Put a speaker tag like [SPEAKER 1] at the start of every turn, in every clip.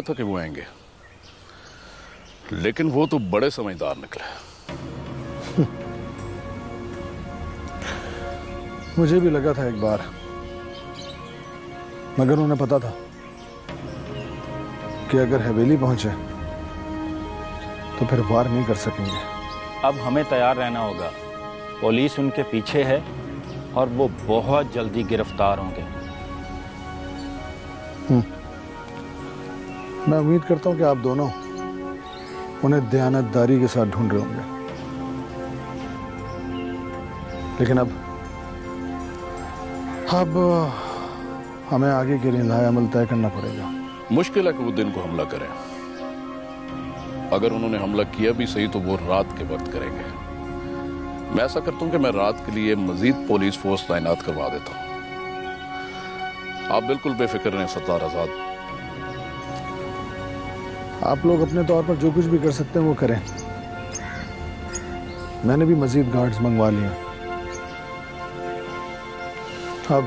[SPEAKER 1] था कि वो आएंगे, लेकिन वो तो बड़े समझदार निकले।
[SPEAKER 2] मुझे भी लगा था एक बार, मगर उन्हें पता था कि अगर हवेली पहुंचे तो फिर वार नहीं कर सकेंगे।
[SPEAKER 3] अब हमें तैयार रहना होगा, पुलिस उनके पीछे है और वो बहुत जल्दी गिरफ्तार होंगे।
[SPEAKER 2] मैं उम्मीद करता हूं कि आप दोनों उन्हें दयानतदारी के साथ ढूंढ रहे होंगे, लेकिन अब हमें आगे के लिए अमल तय करना पड़ेगा।
[SPEAKER 1] मुश्किल है कि वो दिन को हमला करें। अगर उन्होंने हमला किया भी सही तो वो रात के वक्त करेंगे। मैं ऐसा करता हूं कि मैं रात के लिए मजीद पुलिस फोर्स तैनात करवा देता हूं। आप बिल्कुल बेफिक्र रहें सरदार आजाद।
[SPEAKER 2] आप लोग अपने तौर पर जो कुछ भी कर सकते हैं वो करें। मैंने भी मजीद गार्ड्स मंगवा लिए। अब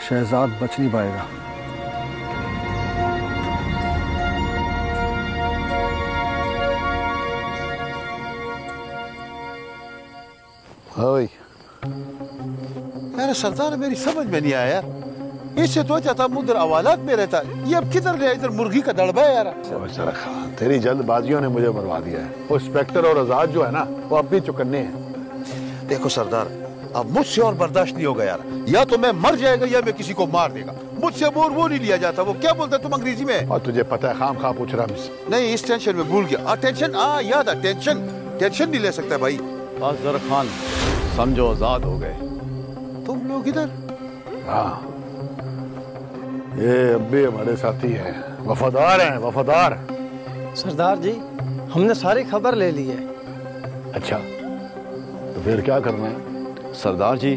[SPEAKER 2] शहजाद बच नहीं पाएगा।
[SPEAKER 4] यार सरदार मेरी समझ में नहीं आया, इससे तो अच्छा था मुद्र अवालात में रहता, ये अब किधर गया? इधर मुर्गी का दड़बा है यार।
[SPEAKER 5] तेरी जल्दबाजियों ने मुझे बर्बाद दिया है। वो इंस्पेक्टर और आजाद जो है ना, वो अब भी चुकन्ने हैं।
[SPEAKER 4] देखो सरदार, अब मुझसे और बर्दाश्त नहीं होगा यार। या तो मैं मर जाएगा या मैं किसी को मार देगा। मुझसे वो नहीं लिया जाता। वो क्या बोलता है तुम अंग्रेजी में?
[SPEAKER 5] और तुझे पता है खाम खा पूछ रहा मुझसे।
[SPEAKER 4] नहीं, इस टेंशन में भूल गया। टेंशन याद है, टेंशन नहीं ले सकता भाई।
[SPEAKER 6] अजहर खान समझो आजाद हो गए।
[SPEAKER 4] तुम लोग इधर?
[SPEAKER 5] हाँ, ये अब भी हमारे साथी हैं, वफादार हैं, वफादार।
[SPEAKER 7] सरदार जी, हमने सारी खबर ले ली है।
[SPEAKER 5] अच्छा, तो फिर क्या करना है?
[SPEAKER 6] सरदार जी,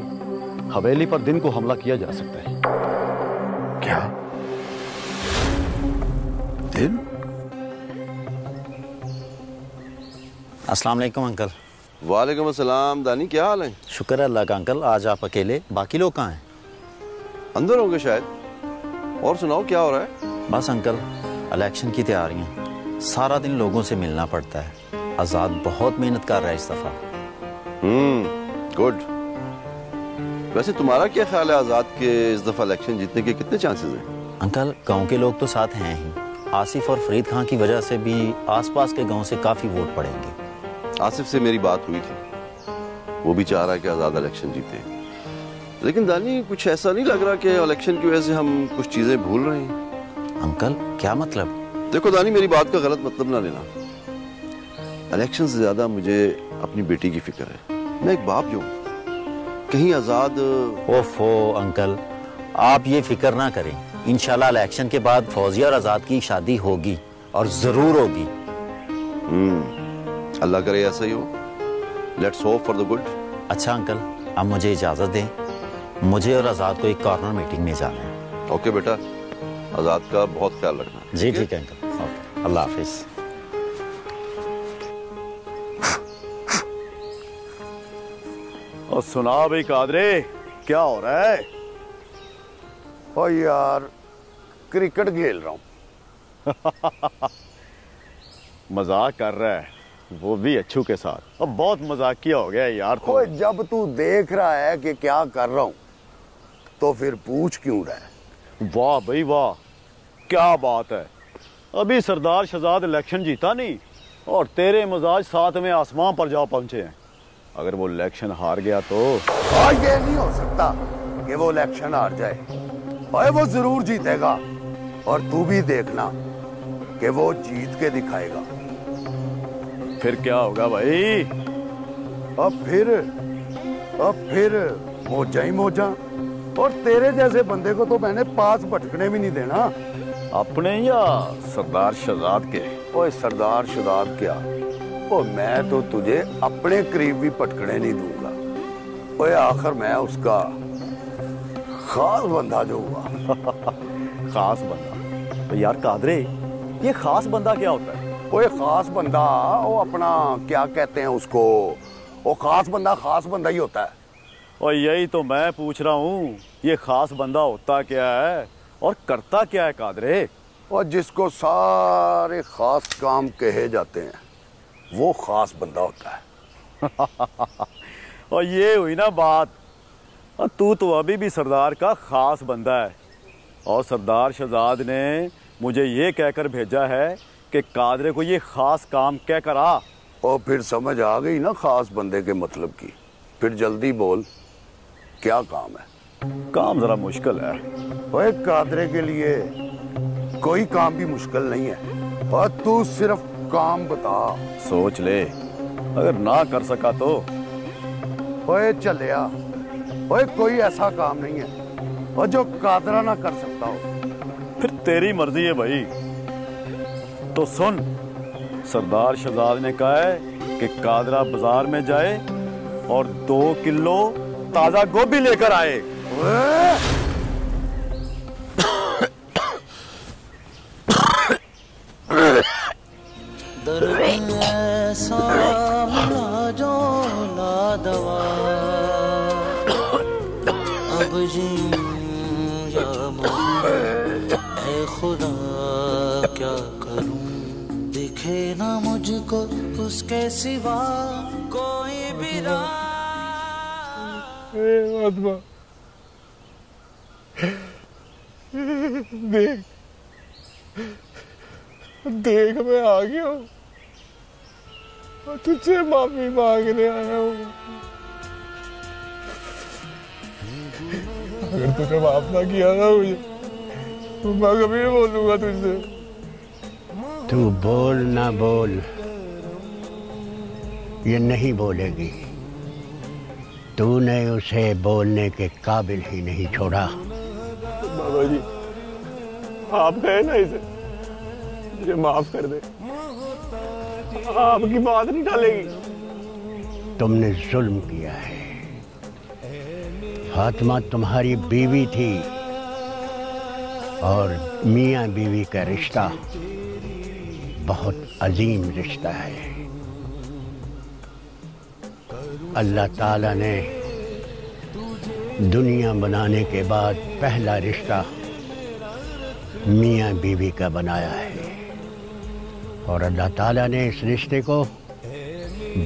[SPEAKER 6] हवेली पर दिन को हमला किया जा सकता है।
[SPEAKER 5] क्या
[SPEAKER 4] दिन?
[SPEAKER 8] अस्सलाम वालेकुम अंकल।
[SPEAKER 9] वालेकुम अस्सलाम। दानी, क्या हाल है?
[SPEAKER 8] शुक्र है अल्लाह का अंकल। आज आप अकेले, बाकी लोग कहाँ हैं?
[SPEAKER 9] अंदर होंगे शायद। और सुनाओ, क्या हो रहा है?
[SPEAKER 8] बस अंकल, इलेक्शन की तैयारियां। सारा दिन लोगों से मिलना पड़ता है। आजाद बहुत मेहनत कर रहा है इस दफा।
[SPEAKER 9] गुड। वैसे तुम्हारा क्या ख्याल है आजाद के इस दफा इलेक्शन जीतने के कितने चांसेस हैं?
[SPEAKER 8] अंकल, गांव के लोग तो साथ हैं ही। आसिफ और फरीद खान की वजह से भी आसपास के गांव से काफी वोट पड़ेंगे।
[SPEAKER 9] आसिफ से मेरी बात हुई थी, वो भी चाह रहा है कि आजाद इलेक्शन जीते। लेकिन दानी, कुछ ऐसा नहीं लग रहा कि इलेक्शन की वजह से हम कुछ चीजें भूल रहे हैं?
[SPEAKER 8] अंकल, क्या मतलब?
[SPEAKER 9] देखो दानी, मेरी बात का गलत मतलब ना लेना। इलेक्शन से ज्यादा मुझे अपनी बेटी की फिक्र है। मैं एक बाप जो हूं, कहीं आजाद।
[SPEAKER 8] ओफो अंकल, आप ये फिक्र ना करें। इंशाल्लाह इलेक्शन के बाद फौजिया और आजाद की शादी होगी, और जरूर होगी।
[SPEAKER 9] अल्लाह करे ऐसा ही हो। Let's hope for the good.
[SPEAKER 8] अच्छा अंकल, अब मुझे इजाजत दें, मुझे और आजाद को एक कॉर्नर मीटिंग में जाना है।
[SPEAKER 9] ओके बेटा, आजाद का बहुत ख्याल रखना।
[SPEAKER 8] जी ठीक है अंकल। ओके, अल्लाह हाफिज।
[SPEAKER 6] और सुना भाई कादरे, क्या हो रहा है?
[SPEAKER 5] ओ यार, क्रिकेट खेल रहा हूँ।
[SPEAKER 6] मजाक कर रहा है, वो भी अच्छू के साथ। अब बहुत मजाकिया हो गया यार।
[SPEAKER 5] तो जब तू देख रहा है कि क्या कर रहा हूँ, तो फिर पूछ क्यों रहा है?
[SPEAKER 6] वाह भाई वाह, क्या बात है। अभी सरदार शहजाद इलेक्शन जीता नहीं, और तेरे मिजाज साथ में आसमान पर जा पहुंचे हैं। अगर वो इलेक्शन हार गया तो?
[SPEAKER 5] ये नहीं हो सकता कि वो इलेक्शन हार जाए। और वो जरूर जीतेगा, और तू भी देखना कि वो जीत के दिखाएगा।
[SPEAKER 6] फिर क्या होगा भाई?
[SPEAKER 5] अब फिर मौजा ही मौजा। और तेरे जैसे बंदे को तो मैंने पास भटकने भी नहीं देना।
[SPEAKER 6] अपने या सरदार शहजाद के?
[SPEAKER 5] ओए सरदार शहजाद क्या, ओ मैं तो तुझे अपने करीब भी पटकने नहीं दूंगा। ओए आखिर मैं उसका खास बंदा जो हुआ।
[SPEAKER 6] खास बंदा? तो यार कादरे, ये खास बंदा क्या होता है?
[SPEAKER 5] ओए खास बंदा, वो अपना क्या कहते हैं उसको, वो खास बंदा ही होता है।
[SPEAKER 6] और यही तो मैं पूछ रहा हूँ, ये खास बंदा होता क्या है? और करता क्या है कादरे?
[SPEAKER 5] और जिसको सारे खास काम कहे जाते हैं वो खास बंदा होता है।
[SPEAKER 6] और ये हुई ना बात। और तू तो अभी भी सरदार का खास बंदा है। और सरदार शहजाद ने मुझे ये कहकर भेजा है कि कादरे को ये खास काम कह कर आ।
[SPEAKER 5] और फिर समझ आ गई ना खास बंदे के मतलब की। फिर जल्दी बोल, क्या काम है?
[SPEAKER 6] काम जरा मुश्किल है।
[SPEAKER 5] ओए, कादरे के लिए कोई काम भी मुश्किल नहीं है। और तू सिर्फ काम बता।
[SPEAKER 6] सोच ले, अगर ना कर सका तो?
[SPEAKER 5] ओए चलिया, ओए कोई ऐसा काम नहीं है और जो कादरा ना कर सकता हो।
[SPEAKER 6] फिर तेरी मर्जी है भाई। तो सुन, सरदार शहजाद ने कहा है कि कादरा बाजार में जाए और 2 किलो ताजा गोभी लेकर आए।
[SPEAKER 10] ऐसा मिला जो लादवा, अब जीऊं या मरूं, ऐ खुदा क्या करूं, दिखे ना मुझको उसके सिवा कोई भी राह।
[SPEAKER 11] देख देख, मैं आ गया हूँ और तुझसे माफी मांगने आया हूँ। अगर तूने माफ ना किया ना मुझे तो मैं कभी नहीं बोलूंगा तुझसे।
[SPEAKER 12] तू बोल ना बोल, ये नहीं बोलेगी। तूने उसे बोलने के काबिल ही नहीं छोड़ा।
[SPEAKER 11] बाबा जी, आप कहे ना इसे मुझे माफ कर दे, आपकी बात नहीं टालेगी।
[SPEAKER 12] तुमने जुल्म किया है। फातिमा तुम्हारी बीवी थी और मियां बीवी का रिश्ता बहुत अजीम रिश्ता है। अल्लाह ताला ने दुनिया बनाने के बाद पहला रिश्ता मियां बीवी का बनाया है और अल्लाह ताला ने इस रिश्ते को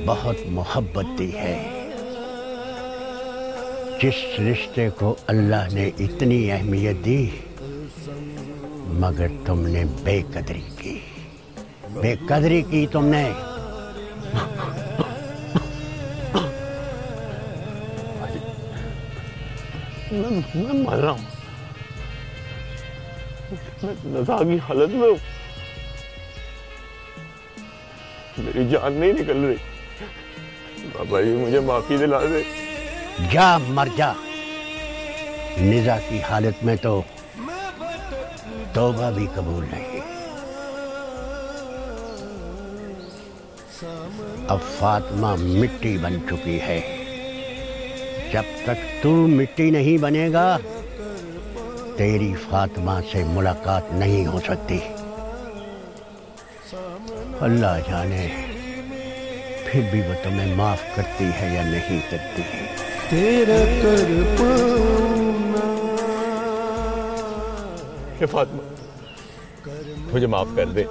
[SPEAKER 12] बहुत मोहब्बत दी है। जिस रिश्ते को अल्लाह ने इतनी अहमियत दी मगर तुमने बेकदरी की। बेकदरी की तुमने।
[SPEAKER 11] मैं मर रहा हूँ, मैं नज़ा की हालत में हूँ, मेरी जान नहीं निकल रही। बाबा जी मुझे माफी दिला दे।
[SPEAKER 12] जा मर जा। निज़ा की हालत में तो तौबा भी कबूल नहीं। अब फातिमा मिट्टी बन चुकी है। जब तक तू मिट्टी नहीं बनेगा तेरी फातिमा से मुलाकात नहीं हो सकती। अल्लाह जाने फिर भी वो तुम्हें माफ करती है या नहीं करती है।
[SPEAKER 11] तेरा कर पाऊंगा। फातिमा मुझे माफ कर दे।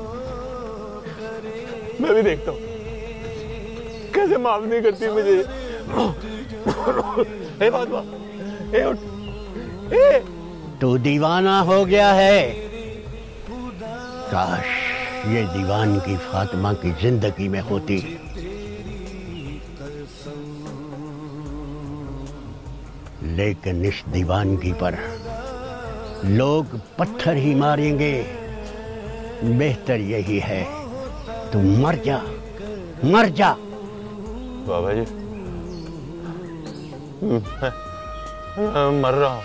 [SPEAKER 11] मैं भी देखता हूँ कैसे माफ नहीं करती मुझे। हे फातिमा, हे उठ, हे।
[SPEAKER 12] तू दीवाना हो गया है। काश ये दीवानगी फातिमा की जिंदगी में होती। लेकिन इस दीवानगी पर लोग पत्थर ही मारेंगे। बेहतर यही है तू मर जा, मर जा।
[SPEAKER 11] बाबा जी मैं मर रहा हूँ।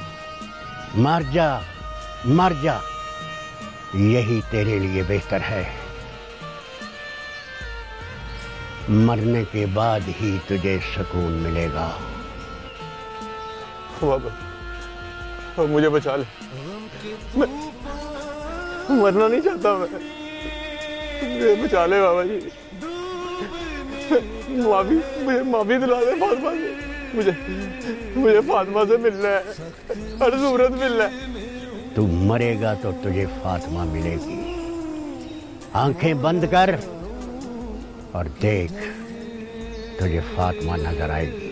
[SPEAKER 12] मर जा, मर जा। यही तेरे लिए बेहतर है। मरने के बाद ही तुझे सुकून मिलेगा।
[SPEAKER 11] बाबा मुझे बचा ले। मैं मरना नहीं चाहता। मैं मुझे बचा ले बाबा जी। मुझे माफी दिला दे फातिमा से। मुझे फातिमा से मिलना है, हर सूरत मिलना है।
[SPEAKER 12] तू मरेगा तो तुझे फातिमा मिलेगी। आंखें बंद कर और देख, तुझे फातिमा नजर आएगी।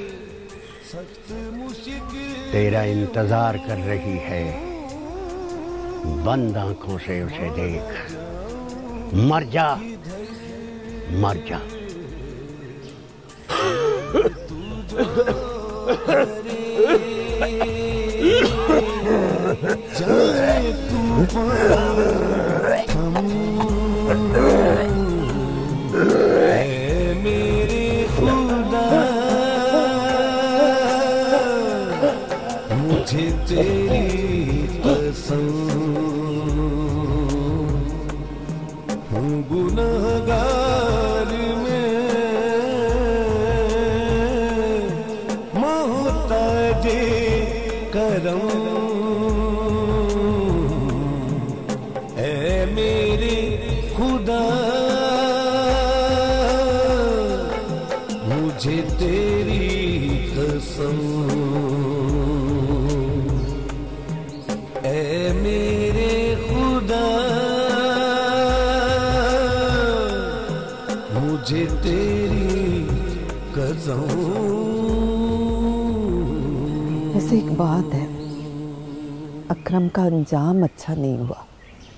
[SPEAKER 12] तेरा इंतजार कर रही है। बंद आंखों से उसे देख। मर जा, मर जा।
[SPEAKER 10] मेरे खुदा मुझे तेरी कसम, हूँ गुनहगार में मोहताजे करम। ऐ मेरे खुदा मुझे तेरी कसम, ऐ मेरे खुदा मुझे तेरी कसम।
[SPEAKER 13] वैसे एक बात है, अकरम का अंजाम अच्छा नहीं हुआ।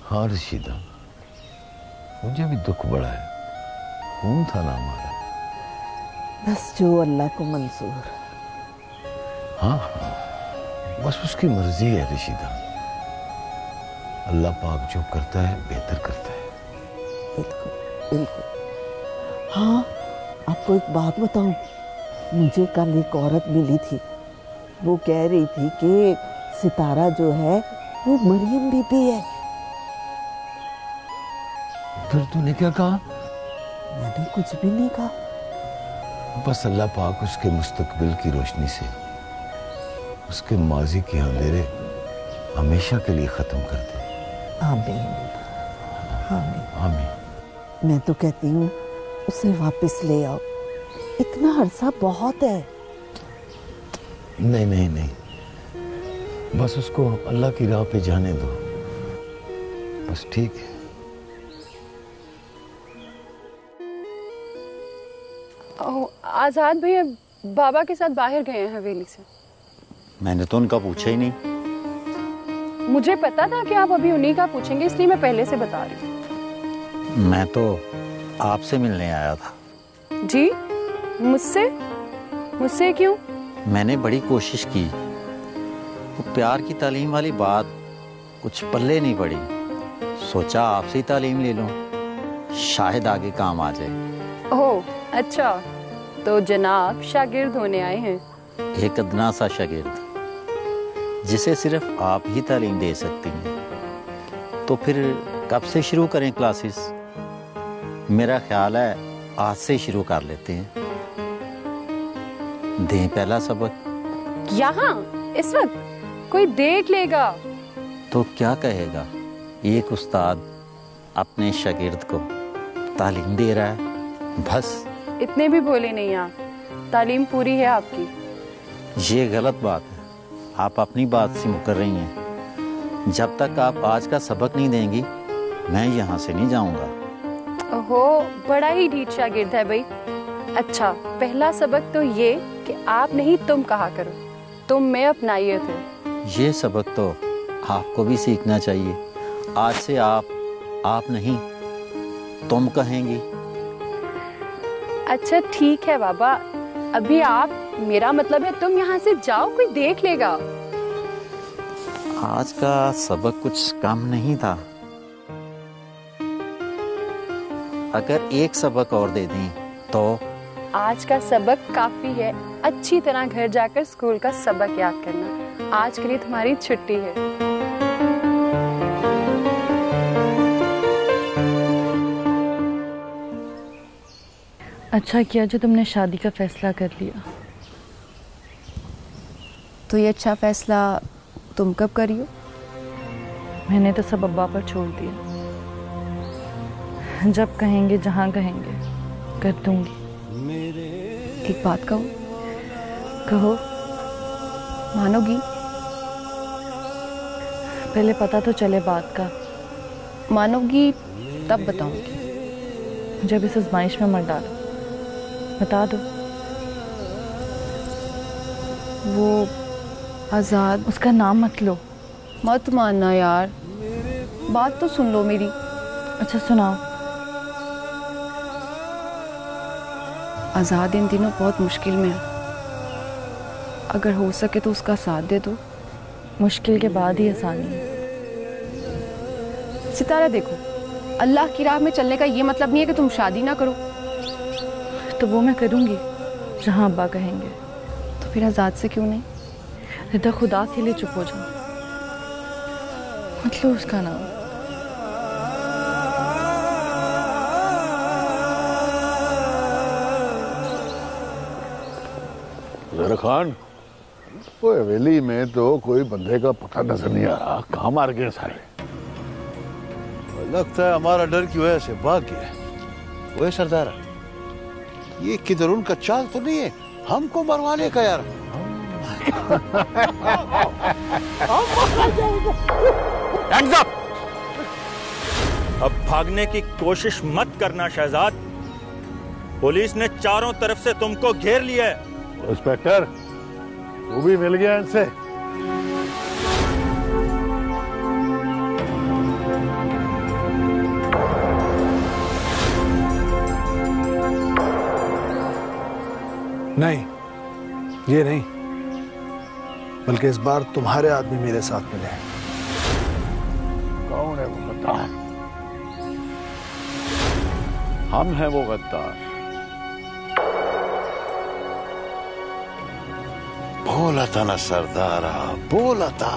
[SPEAKER 4] हाँ रशीदा, मुझे भी दुख बड़ा है। खून था ना हमारा।
[SPEAKER 13] बस जो अल्लाह को मंजूर।
[SPEAKER 4] हाँ हाँ, बस उसकी मर्जी है रशीदा। अल्लाह पाक जो करता है बेहतर करता है।
[SPEAKER 13] बिल्कुल बिल्कुल। हाँ, आपको एक बात बताऊं, मुझे कल एक औरत मिली थी। वो कह रही थी कि सितारा जो है वो मरियम बीबी है।
[SPEAKER 4] फिर तूने क्या कहा?
[SPEAKER 13] मैंने कुछ भी नहीं कहा।
[SPEAKER 4] बस अल्लाह पाक उसके मुस्तकबिल की रोशनी से उसके माजी के अंधेरे हमेशा के लिए खत्म कर दे।
[SPEAKER 13] आमीन आमीन
[SPEAKER 4] आमीन।
[SPEAKER 13] मैं तो कहती हूँ उसे वापस ले आओ। इतना अरसा बहुत है।
[SPEAKER 4] नहीं नहीं नहीं, बस उसको अल्लाह की राह पे जाने दो। बस ठीक है।
[SPEAKER 14] आजाद भैया बाबा के साथ बाहर गए हैं हवेली से।
[SPEAKER 8] मैंने तो उनका पूछा ही नहीं।
[SPEAKER 14] मुझे पता था कि आप अभी उन्हीं का पूछेंगे, इसलिए मैं पहले से बता रही हूँ।
[SPEAKER 8] मैं तो आपसे मिलने आया था।
[SPEAKER 14] जी? मुझसे? मुझसे क्यों?
[SPEAKER 8] मैंने बड़ी कोशिश की, वो प्यार की तालीम वाली बात कुछ पल्ले नहीं पड़ी। सोचा आपसे ही तालीम ले लूं, शायद आगे काम आ जाए।
[SPEAKER 14] ओह अच्छा, तो जनाब शागिर्द होने आए हैं।
[SPEAKER 8] एक अदना सा शागिर्द जिसे सिर्फ आप ही तालीम दे सकती हैं। तो फिर कब से शुरू करें क्लासेस? मेरा ख्याल है आज से शुरू कर लेते हैं। दें पहला सबक।
[SPEAKER 14] यहाँ इस वक्त कोई देख लेगा
[SPEAKER 8] तो क्या कहेगा? एक उस्ताद अपने शागिर्द को तालीम दे रहा है, बस।
[SPEAKER 14] इतने भी भोले नहीं आप, तालीम पूरी है आपकी।
[SPEAKER 8] ये गलत बात है, आप अपनी बात से मुकर रही हैं। जब तक आप आज का सबक नहीं देंगी मैं यहाँ से नहीं जाऊँगा।
[SPEAKER 14] ओहो, बड़ा ही ढीठ शागिर्द है भाई। अच्छा, पहला सबक तो ये कि आप नहीं तुम कहा करो, तुम में अपनाइए थे।
[SPEAKER 8] ये सबक तो आपको भी सीखना चाहिए। आज से आप नहीं तुम कहेंगी।
[SPEAKER 14] अच्छा ठीक है बाबा, अभी आप, मेरा मतलब है तुम यहाँ से जाओ, कोई देख लेगा।
[SPEAKER 8] आज का सबक कुछ कम नहीं था। अगर एक सबक और दे दें तो?
[SPEAKER 14] आज का सबक काफी है। अच्छी तरह घर जाकर स्कूल का सबक याद करना। आज के लिए तुम्हारी छुट्टी है।
[SPEAKER 15] अच्छा किया जो तुमने शादी का फैसला कर लिया।
[SPEAKER 14] तो ये अच्छा फैसला तुम कब करी हो?
[SPEAKER 15] मैंने तो सब अब्बा पर छोड़ दिया। जब कहेंगे, जहाँ कहेंगे, कर दूंगी।
[SPEAKER 14] एक बात कहो।
[SPEAKER 15] कहो।
[SPEAKER 14] मानोगी?
[SPEAKER 15] पहले पता तो चले बात का।
[SPEAKER 14] मानोगी तब बताऊंगी।
[SPEAKER 15] जब इस आजमाइश में मत डालो, बता दो।
[SPEAKER 14] वो आज़ाद,
[SPEAKER 15] उसका नाम मत लो।
[SPEAKER 14] मत मानना यार, बात तो सुन लो मेरी।
[SPEAKER 15] अच्छा सुनाओ।
[SPEAKER 14] आज़ाद इन दिनों बहुत मुश्किल में है, अगर हो सके तो उसका साथ दे दो।
[SPEAKER 15] मुश्किल के बाद ही आसानी है।
[SPEAKER 14] सितारा देखो, अल्लाह की राह में चलने का ये मतलब नहीं है कि तुम शादी ना करो।
[SPEAKER 15] तो वो मैं करूँगी जहाँ अब्बा कहेंगे।
[SPEAKER 14] तो फिर आज़ाद से क्यों नहीं?
[SPEAKER 15] रिदा, खुदा के लिए चुप हो जाओ, मतलब उसका नाम।
[SPEAKER 2] जरा खान, वो हवेली में तो कोई बंदे का पता नजर नहीं आ रहा। कहाँ मार गए सारे?
[SPEAKER 4] लगता है हमारा डर की वजह से भाग गया। वो सरदार, ये किधर उनका चाल तो नहीं है हमको मरवाने का यार?
[SPEAKER 3] Hands up! अब भागने की कोशिश मत करना शहजाद। पुलिस ने चारों तरफ से तुमको घेर लिया है।
[SPEAKER 2] इंस्पेक्टर, तू भी मिल गया इनसे? नहीं, ये नहीं, बल्कि इस बार तुम्हारे आदमी मेरे साथ मिले हैं।
[SPEAKER 1] कौन है वो गद्दार? हम हैं वो गद्दार।
[SPEAKER 4] बोला था ना सरदारा, बोला था।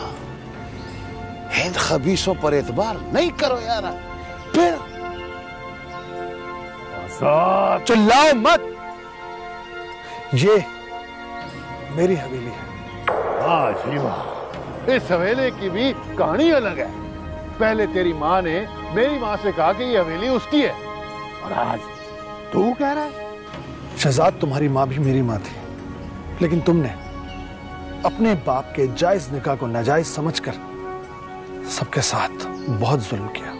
[SPEAKER 4] हिंद खबीसों पर एतबार नहीं करो यार। फिर
[SPEAKER 2] चिल्लाओ मत, ये मेरी हवेली है।
[SPEAKER 11] वाह जी वाह, इस हवेली की भी कहानी अलग है। पहले तेरी माँ ने मेरी माँ से कहा कि ये हवेली उसकी है, और आज तू कह रहा है?
[SPEAKER 2] शहजाद, तुम्हारी माँ भी मेरी माँ थी, लेकिन तुमने अपने बाप के जायज निकाह को नाजायज समझकर सबके साथ बहुत जुल्म किया,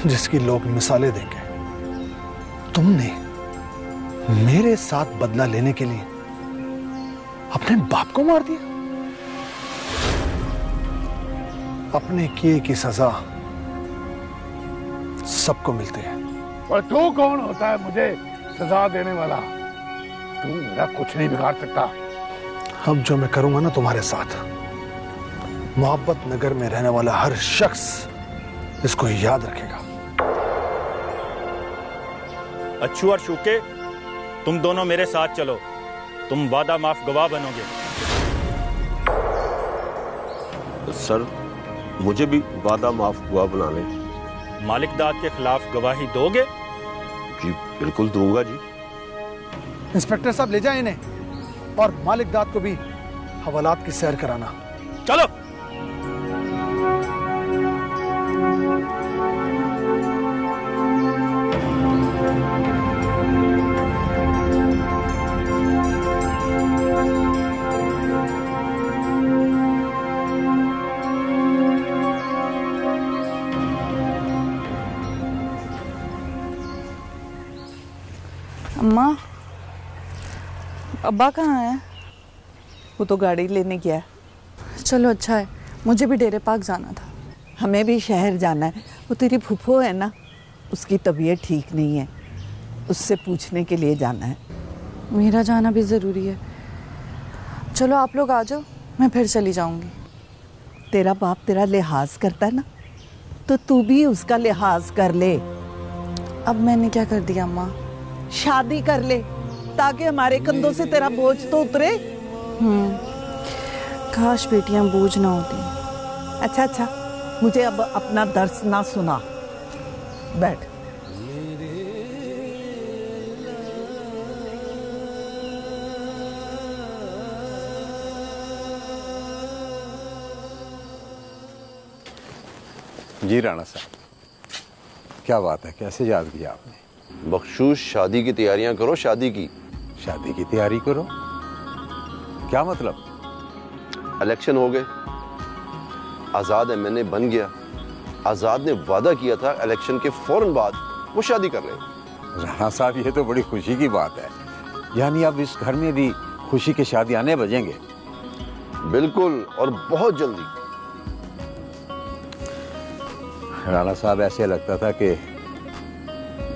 [SPEAKER 2] जिसकी लोग मिसालें देंगे। तुमने मेरे साथ बदला लेने के लिए अपने बाप को मार दिया। अपने किए की सजा सबको मिलती है।
[SPEAKER 11] और तू कौन होता है मुझे सजा देने वाला? तू मेरा कुछ नहीं बिगाड़ सकता।
[SPEAKER 2] अब जो मैं करूंगा ना तुम्हारे साथ, मोहब्बत नगर में रहने वाला हर शख्स इसको याद रखेगा।
[SPEAKER 3] अच्छू और शूके, तुम दोनों मेरे साथ चलो। तुम वादा माफ गवाह बनोगे।
[SPEAKER 9] सर, मुझे भी वादा माफ गवाह बना लें।
[SPEAKER 3] मालिक दाद के खिलाफ गवाही दोगे?
[SPEAKER 9] जी बिल्कुल दूंगा जी।
[SPEAKER 2] इंस्पेक्टर साहब, ले जाए इन्हें और मालिक दाद को भी हवालात की सैर कराना।
[SPEAKER 3] चलो।
[SPEAKER 13] अम्मा, अब्बा कहाँ है? वो तो गाड़ी लेने गया है।
[SPEAKER 15] चलो अच्छा है, मुझे भी डेरे पार्क जाना था।
[SPEAKER 13] हमें भी शहर जाना है। वो तेरी फूफो है ना, उसकी तबीयत ठीक नहीं है, उससे पूछने के लिए जाना है।
[SPEAKER 15] मेरा जाना भी ज़रूरी है। चलो आप लोग आ जाओ, मैं फिर चली जाऊंगी।
[SPEAKER 13] तेरा बाप तेरा लिहाज करता है ना, तो तू भी उसका लिहाज कर ले।
[SPEAKER 15] अब मैंने क्या कर दिया अम्मा?
[SPEAKER 13] शादी कर ले ताकि हमारे कंधों से तेरा बोझ तो उतरे।
[SPEAKER 15] काश बेटियां बोझ ना होती।
[SPEAKER 13] अच्छा अच्छा, मुझे अब अपना दर्स ना सुना, बैठ।
[SPEAKER 4] जी राणा साहब, क्या बात है, कैसे याद किया आपने?
[SPEAKER 9] बख्शूश, शादी की तैयारियां करो। शादी की
[SPEAKER 4] तैयारी करो? क्या मतलब?
[SPEAKER 9] इलेक्शन हो गए, आज़ाद एमएनए बन गया। आज़ाद ने वादा किया था इलेक्शन के फौरन बाद वो शादी कर लेगा।
[SPEAKER 16] राणा साहब, ये तो बड़ी खुशी की बात है। यानी अब इस घर में भी खुशी की शादी आने बजेंगे।
[SPEAKER 9] बिल्कुल, और बहुत जल्दी।
[SPEAKER 16] राणा साहब, ऐसे लगता था कि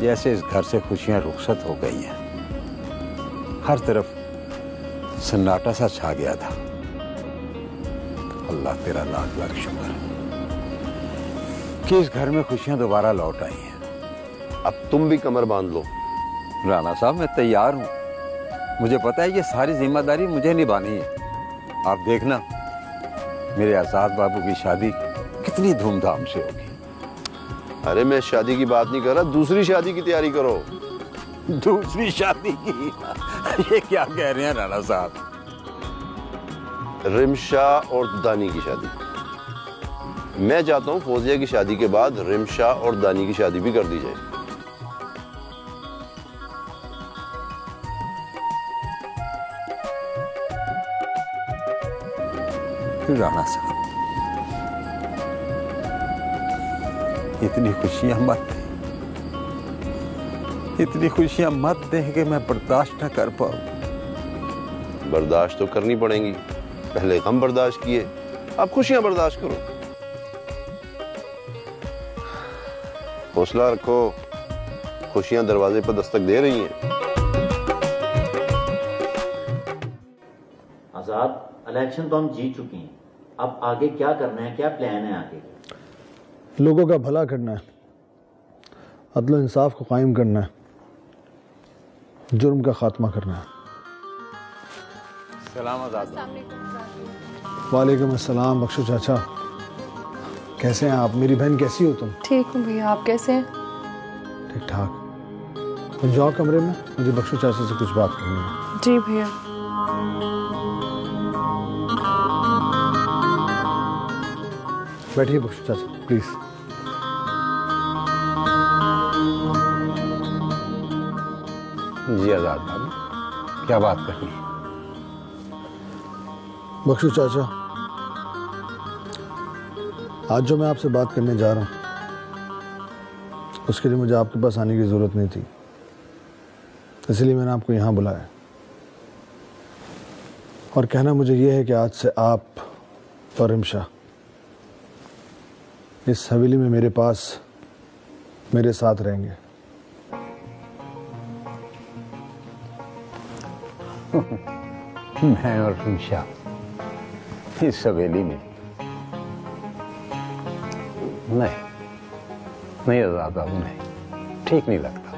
[SPEAKER 16] जैसे इस घर से खुशियां रुखसत हो गई हैं। हर तरफ सन्नाटा सा छा गया था। अल्लाह तेरा लाख लाख शुक्र कि इस घर में खुशियां दोबारा लौट आई हैं।
[SPEAKER 9] अब तुम भी कमर बांध लो।
[SPEAKER 16] राणा साहब, मैं तैयार हूं। मुझे पता है ये सारी जिम्मेदारी मुझे निभानी है। आप देखना, मेरे आजाद बाबू की शादी कितनी धूमधाम से होगी।
[SPEAKER 9] अरे मैं शादी की बात नहीं कर रहा, दूसरी शादी की तैयारी करो।
[SPEAKER 16] दूसरी शादी की? ये क्या कह रहे हैं राणा साहब?
[SPEAKER 9] रिमशा और दानी की शादी। मैं चाहता हूं फौजिया की शादी के बाद रिमशा और दानी की शादी भी कर दी जाए।
[SPEAKER 16] राणा साहब, इतनी खुशियां मत दें, इतनी खुशियां मत दें कि मैं बर्दाश्त न कर पाऊं।
[SPEAKER 9] बर्दाश्त तो करनी पड़ेंगी। पहले हम बर्दाश्त किए, अब खुशियां बर्दाश्त करो। हौसला रखो, खुशियां दरवाजे पर दस्तक दे रही हैं।
[SPEAKER 8] आजाद, इलेक्शन तो हम जीत चुके हैं। अब आगे क्या करना है, क्या प्लान है आगे?
[SPEAKER 2] लोगों का भला करना है, अदल इंसाफ को कायम करना है, जुर्म का खात्मा करना है।
[SPEAKER 16] सलाम आजाद।
[SPEAKER 2] वालेकुम अस्सलाम। बख्शो चाचा, कैसे हैं आप? मेरी बहन कैसी हो तुम?
[SPEAKER 14] ठीक हूँ भैया, आप कैसे हैं?
[SPEAKER 2] ठीक ठाक। तुम जाओ कमरे में, मुझे बख्शो चाचा से कुछ बात करनी है।
[SPEAKER 14] जी भैया।
[SPEAKER 2] बैठिए बख्शो चाचा, प्लीज।
[SPEAKER 16] जी आजाद बाबू, क्या बात करनी है?
[SPEAKER 2] बख्शो चाचा, आज जो मैं आपसे बात करने जा रहा हूं उसके लिए मुझे आपके पास आने की जरूरत नहीं थी, इसलिए मैंने आपको यहां बुलाया। और कहना मुझे यह है कि आज से आप और रिमशा इस हवेली में मेरे पास मेरे साथ रहेंगे।
[SPEAKER 16] मैं और रिमशा इस हवेली में? नहीं आजाद बाबू, नहीं, ठीक नहीं लगता।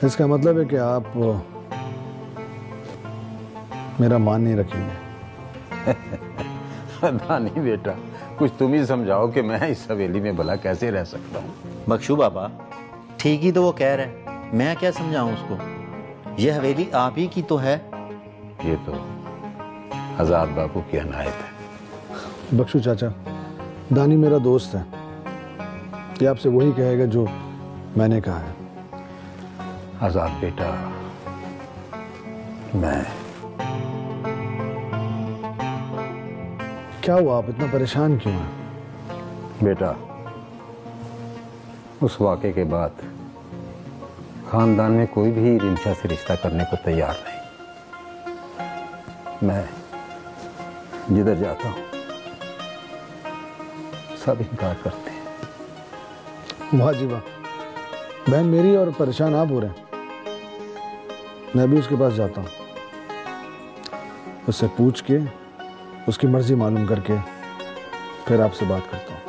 [SPEAKER 2] इसका मतलब है कि आप मेरा मान नहीं रखेंगे।
[SPEAKER 16] पता नहीं बेटा, कुछ तुम ही समझाओ कि मैं इस हवेली में भला कैसे रह सकता हूँ।
[SPEAKER 8] बख्शू बाबा, ठीक ही तो वो कह रहा है, मैं क्या समझाऊं उसको? ये हवेली आप ही की तो है।
[SPEAKER 16] ये तो आजाद बाबू की अनायत है।
[SPEAKER 2] बख्शू चाचा, दानी मेरा दोस्त है, ये आपसे वही कहेगा जो मैंने कहा है।
[SPEAKER 16] आजाद बेटा, मैं
[SPEAKER 2] क्या हुआ, आप इतना परेशान क्यों हैं?
[SPEAKER 16] बेटा, उस वाक़े के बाद खानदान में कोई भी रिमशा से रिश्ता करने को तैयार नहीं। मैं जिधर जाता हूं सब इनकार करते हैं।
[SPEAKER 2] वाह जी वाह, बहन मेरी और परेशान आप हो रहे हैं। मैं भी उसके पास जाता हूं, उससे पूछ के उसकी मर्जी मालूम करके फिर आपसे बात करता हूं।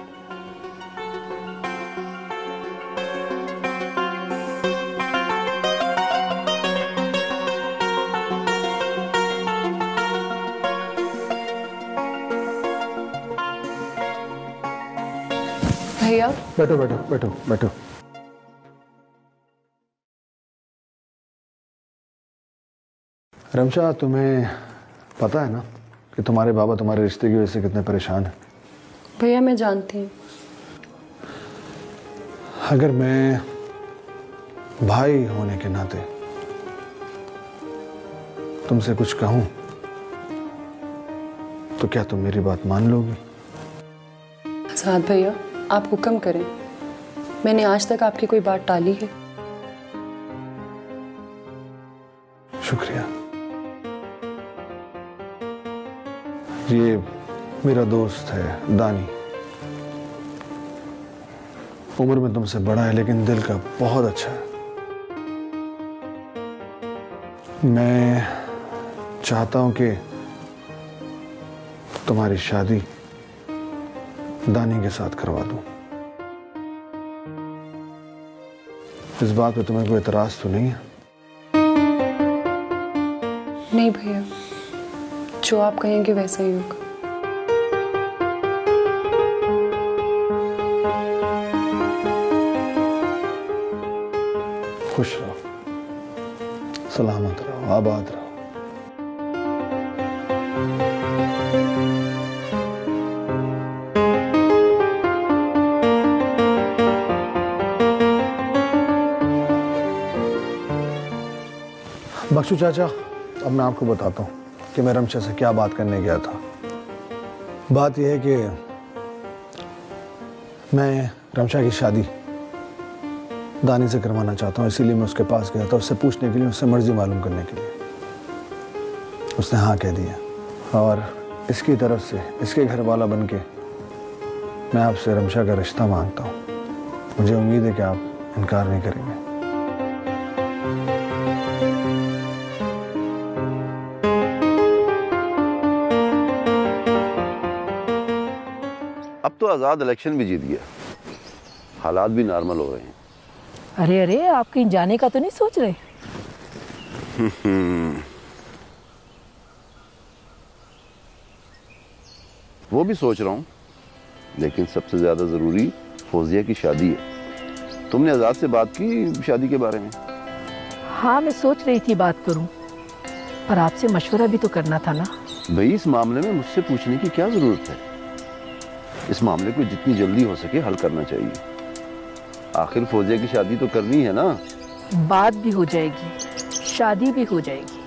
[SPEAKER 14] भैया,
[SPEAKER 2] बैठो बैठो बैठो बैठो। रमशा, तुम्हें पता है ना कि तुम्हारे बाबा तुम्हारे रिश्ते की वजह से कितने परेशान हैं?
[SPEAKER 14] भैया मैं जानती हूँ।
[SPEAKER 2] अगर मैं भाई होने के नाते तुमसे कुछ कहूं तो क्या तुम मेरी बात मान लोगी?
[SPEAKER 14] आजाद भैया, आप हुक्म करें। मैंने आज तक आपकी कोई बात टाली है?
[SPEAKER 2] शुक्रिया। ये मेरा दोस्त है दानी। उम्र में तुमसे बड़ा है लेकिन दिल का बहुत अच्छा है। मैं चाहता हूं कि तुम्हारी शादी दानी के साथ करवा दूं। इस बात पे तुम्हें कोई एतराज तो नहीं है?
[SPEAKER 14] नहीं भैया, जो आप कहेंगे वैसा ही होगा।
[SPEAKER 2] खुश रहो, सलामत रहो, आबाद रहो। बख्शू चाचा, अब मैं आपको बताता हूँ कि मैं रमशा से क्या बात करने गया था। बात यह है कि मैं रमशा की शादी दानी से करवाना चाहता हूँ, इसीलिए मैं उसके पास गया था, उससे पूछने के लिए, उससे मर्जी मालूम करने के लिए। उसने हाँ कह दिया और इसकी तरफ से, इसके घर वाला बन के मैं आपसे रमशा का रिश्ता मांगता हूँ। मुझे उम्मीद है कि आप इनकार नहीं करेंगे।
[SPEAKER 9] अब तो आजाद इलेक्शन भी जीत गया, हालात भी नॉर्मल हो रहे हैं।
[SPEAKER 17] अरे अरे, आप कहीं जाने का तो नहीं सोच रहे?
[SPEAKER 9] वो भी सोच रहा हूँ, लेकिन सबसे ज्यादा जरूरी फौजिया की शादी है। तुमने आजाद से बात की शादी के बारे में?
[SPEAKER 17] हाँ, मैं सोच रही थी बात करूं, पर आपसे मशवरा भी तो करना था ना।
[SPEAKER 9] भाई, इस मामले में मुझसे पूछने की क्या जरूरत है? इस मामले को जितनी जल्दी हो सके हल करना चाहिए। आखिर फौजिया की शादी तो करनी है ना।
[SPEAKER 17] बात भी हो जाएगी, शादी भी हो जाएगी,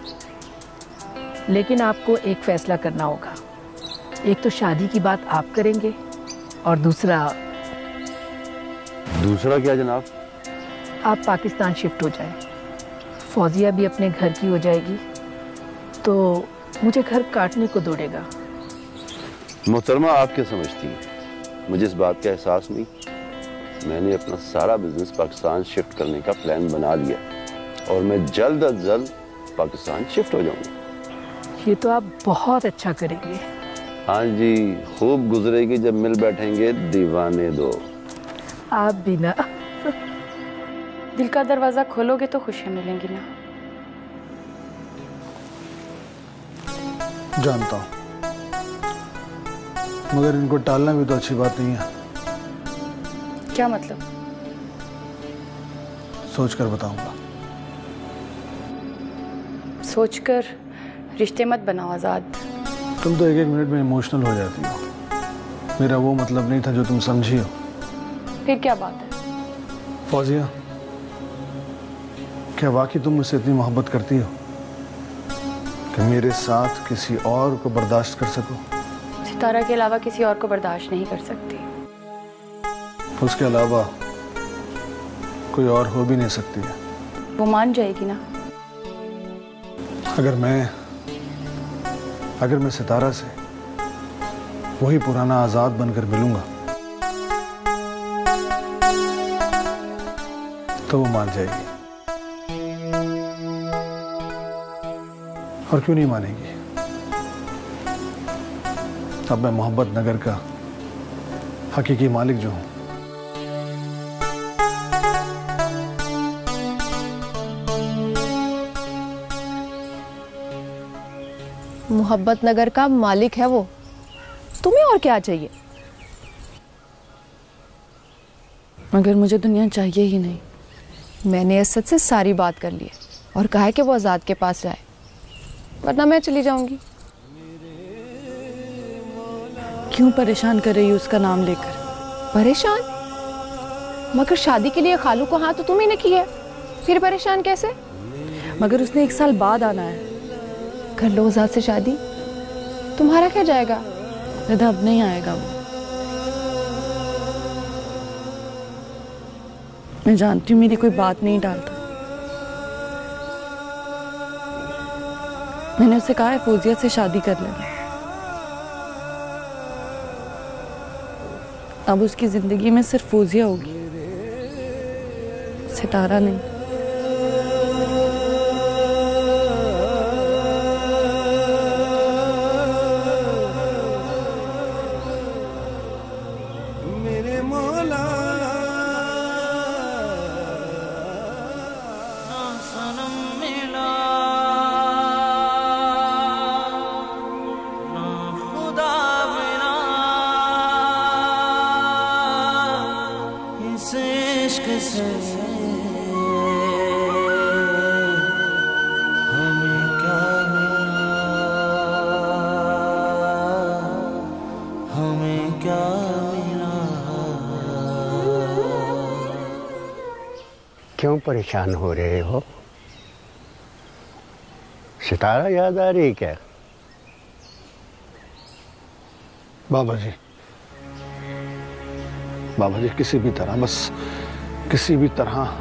[SPEAKER 17] लेकिन आपको एक फैसला करना होगा। एक तो शादी की बात आप करेंगे और दूसरा
[SPEAKER 9] क्या जनाब?
[SPEAKER 17] आप पाकिस्तान शिफ्ट हो जाए, फौजिया भी अपने घर की हो जाएगी, तो मुझे घर काटने को दौड़ेगा।
[SPEAKER 9] मोहतरमा, आप क्या समझती हैं? मुझे इस बात का एहसास नहीं। मैंने अपना सारा बिजनेस पाकिस्तान शिफ्ट करने का प्लान बना लिया और मैं जल्द अज जल्द पाकिस्तान शिफ्ट हो जाऊंगा।
[SPEAKER 17] ये तो आप बहुत अच्छा करेंगे।
[SPEAKER 9] हाँ जी, खूब गुजरेगी जब मिल बैठेंगे दीवाने दो।
[SPEAKER 17] आप भी ना।
[SPEAKER 14] दिल का दरवाजा खोलोगे तो खुशियां मिलेंगी ना।
[SPEAKER 2] जानता हूं, मगर इनको टालना भी तो अच्छी बात नहीं है।
[SPEAKER 14] क्या मतलब?
[SPEAKER 2] सोचकर बताऊंगा।
[SPEAKER 14] सोचकर रिश्ते मत बनाओ आजाद।
[SPEAKER 2] तुम तो एक एक मिनट में इमोशनल हो जाती हो। मेरा वो मतलब नहीं था जो तुम समझी हो।
[SPEAKER 14] फिर क्या बात है?
[SPEAKER 2] फौजिया, क्या वाकई तुम मुझसे इतनी मोहब्बत करती हो कि मेरे साथ किसी और को बर्दाश्त कर सको?
[SPEAKER 14] सितारा के अलावा किसी और को बर्दाश्त नहीं कर सकती।
[SPEAKER 2] उसके अलावा कोई और हो भी नहीं सकती है।
[SPEAKER 14] वो मान जाएगी ना।
[SPEAKER 2] अगर मैं सितारा से वही पुराना आजाद बनकर मिलूंगा तो वो मान जाएगी। और क्यों नहीं मानेगी? अब मैं मोहब्बत नगर का हकीकी मालिक जो हूं।
[SPEAKER 15] मोहब्बत नगर का मालिक है वो, तुम्हें और क्या चाहिए? मगर मुझे दुनिया चाहिए ही नहीं। मैंने असद से सारी बात कर ली है और कहा है कि वो आजाद के पास जाए, वरना मैं चली जाऊंगी। क्यों परेशान कर रही हो उसका नाम लेकर? परेशान? मगर शादी के लिए खालू को हाँ तो तुम्ही ने की है, फिर परेशान कैसे? मगर उसने 1 साल बाद आना है। कर लो उजाद से शादी, तुम्हारा क्या जाएगा। रिदा अब नहीं आएगा वो। मैं जानती हूँ मेरी कोई बात नहीं डालता। मैंने उसे कहा है फौजिया से शादी कर लेना। अब उसकी जिंदगी में सिर्फ फौजिया होगी, सितारा नहीं।
[SPEAKER 12] क्यों परेशान हो रहे हो? सितारा याद आ रही क्या?
[SPEAKER 2] बाबा जी किसी भी तरह, बस किसी भी तरह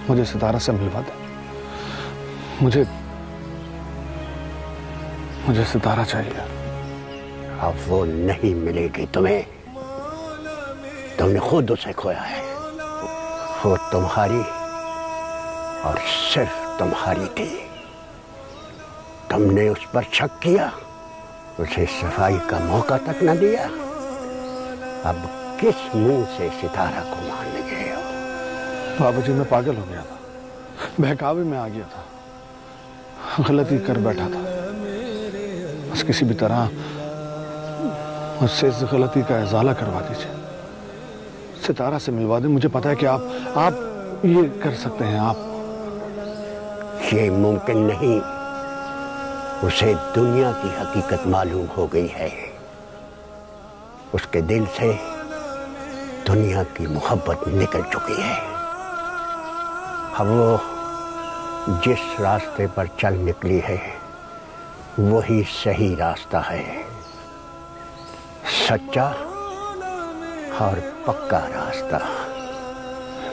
[SPEAKER 2] मुझे सितारा से मिलवा दे। मुझे सितारा चाहिए।
[SPEAKER 12] अब वो नहीं मिलेगी तुम्हें, तुमने खुद उसे खोया है। वो तुम्हारी और सिर्फ तुम्हारी थी। तुमने उस पर शक किया, उसे सफाई का मौका तक न दिया। अब किस मुंह से सितारा को मानने गए हो?
[SPEAKER 2] बाबा जी मैं पागल हो गया था, बहकावे में आ गया था, गलती कर बैठा था। बस किसी भी तरह मुझसे इस गलती का इजाला करवा दीजिए, सितारा से मिलवा दे। मुझे पता है कि आप ये कर सकते हैं। आप
[SPEAKER 12] ये मुमकिन नहीं। उसे दुनिया की हकीकत मालूम हो गई है। उसके दिल से दुनिया की मोहब्बत निकल चुकी है। अब वो जिस रास्ते पर चल निकली है वही सही रास्ता है, सच्चा और पक्का रास्ता।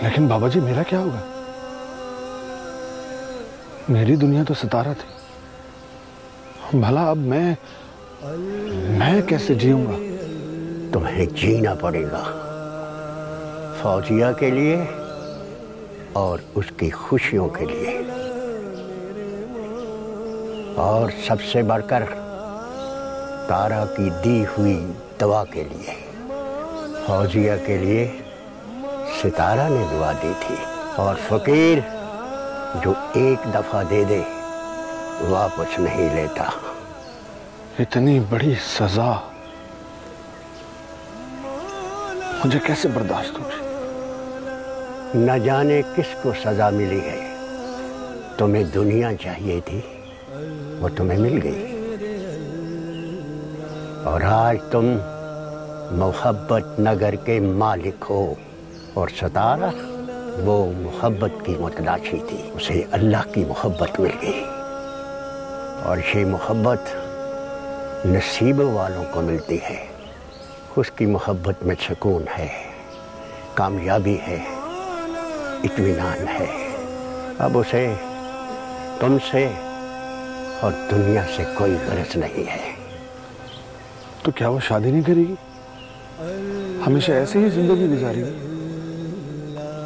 [SPEAKER 2] लेकिन बाबा जी मेरा क्या होगा? मेरी दुनिया तो सितारा थी। भला अब मैं कैसे जीऊंगा?
[SPEAKER 12] तुम्हें जीना पड़ेगा, फौजिया के लिए और उसकी खुशियों के लिए, और सबसे बढ़कर तारा की दी हुई दवा के लिए। फौजिया के लिए सितारा ने दुआ दी थी, और फकीर जो एक दफा दे दे वापस नहीं लेता।
[SPEAKER 2] इतनी बड़ी सजा मुझे कैसे बर्दाश्त होगी?
[SPEAKER 12] न जाने किसको सजा मिली है। तुम्हें दुनिया चाहिए थी, वो तुम्हें मिल गई, और आज तुम मोहब्बत नगर के मालिक हो। और सितारा वो मोहब्बत की मुतलाशी थी, उसे अल्लाह की मोहब्बत मिल गई। और ये मोहब्बत नसीब वालों को मिलती है। उसकी मोहब्बत में सुकून है, कामयाबी है, इत्मीनान है। अब उसे तुमसे और दुनिया से कोई गरज नहीं है।
[SPEAKER 2] तो क्या वो शादी नहीं करेगी? हमेशा ऐसे ही जिंदगी गुजारेगी?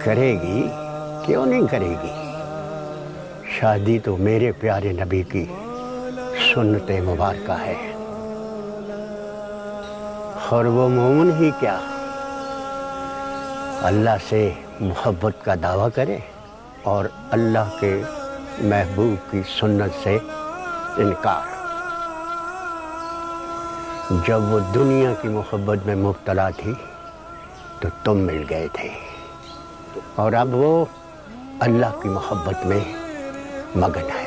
[SPEAKER 12] करेगी, क्यों नहीं करेगी? शादी तो मेरे प्यारे नबी की सुन्नते मुबारक है। और वो मोमिन ही क्या अल्लाह से मोहब्बत का दावा करे और अल्लाह के महबूब की सुन्नत से इनकार। जब वो दुनिया की मोहब्बत में मुब्तला थी तो तुम मिल गए थे, और अब वो अल्लाह की मोहब्बत में मगन है।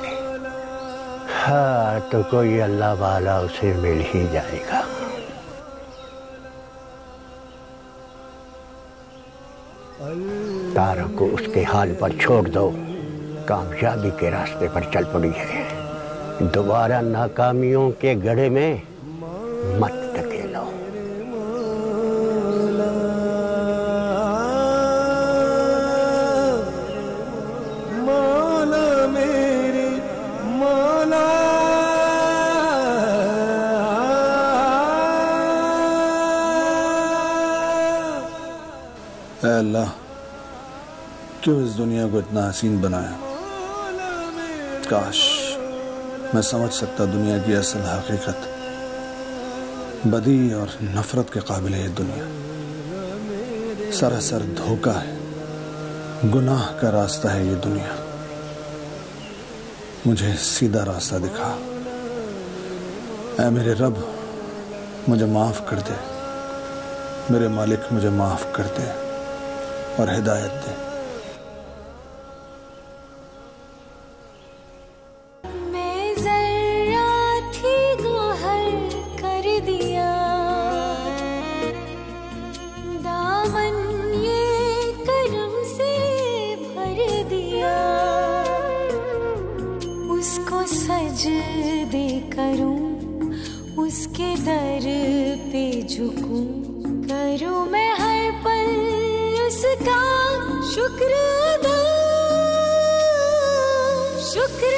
[SPEAKER 12] हाँ, तो कोई अल्लाह वाला उसे मिल ही जाएगा। तारा को उसके हाल पर छोड़ दो, कामयाबी के रास्ते पर चल पड़ी है। दोबारा नाकामियों के गड्ढे में मत धकेलो।
[SPEAKER 10] मौला मेरे मौला,
[SPEAKER 2] ऐ अल्लाह, क्यों इस दुनिया को इतना हसीन बनाया। काश मैं समझ सकता दुनिया की असल हकीकत। बदी और नफरत के काबिल है ये दुनिया। सरासर धोखा है, गुनाह का रास्ता है ये दुनिया। मुझे सीधा रास्ता दिखा। ऐ मेरे रब, मुझे माफ कर दे। मेरे मालिक, मुझे माफ कर दे और हिदायत दे।
[SPEAKER 18] सजदे करूं, उसके दर पे झुकूं, करूं मैं हर पल उसका शुक्र अदा, शुक्र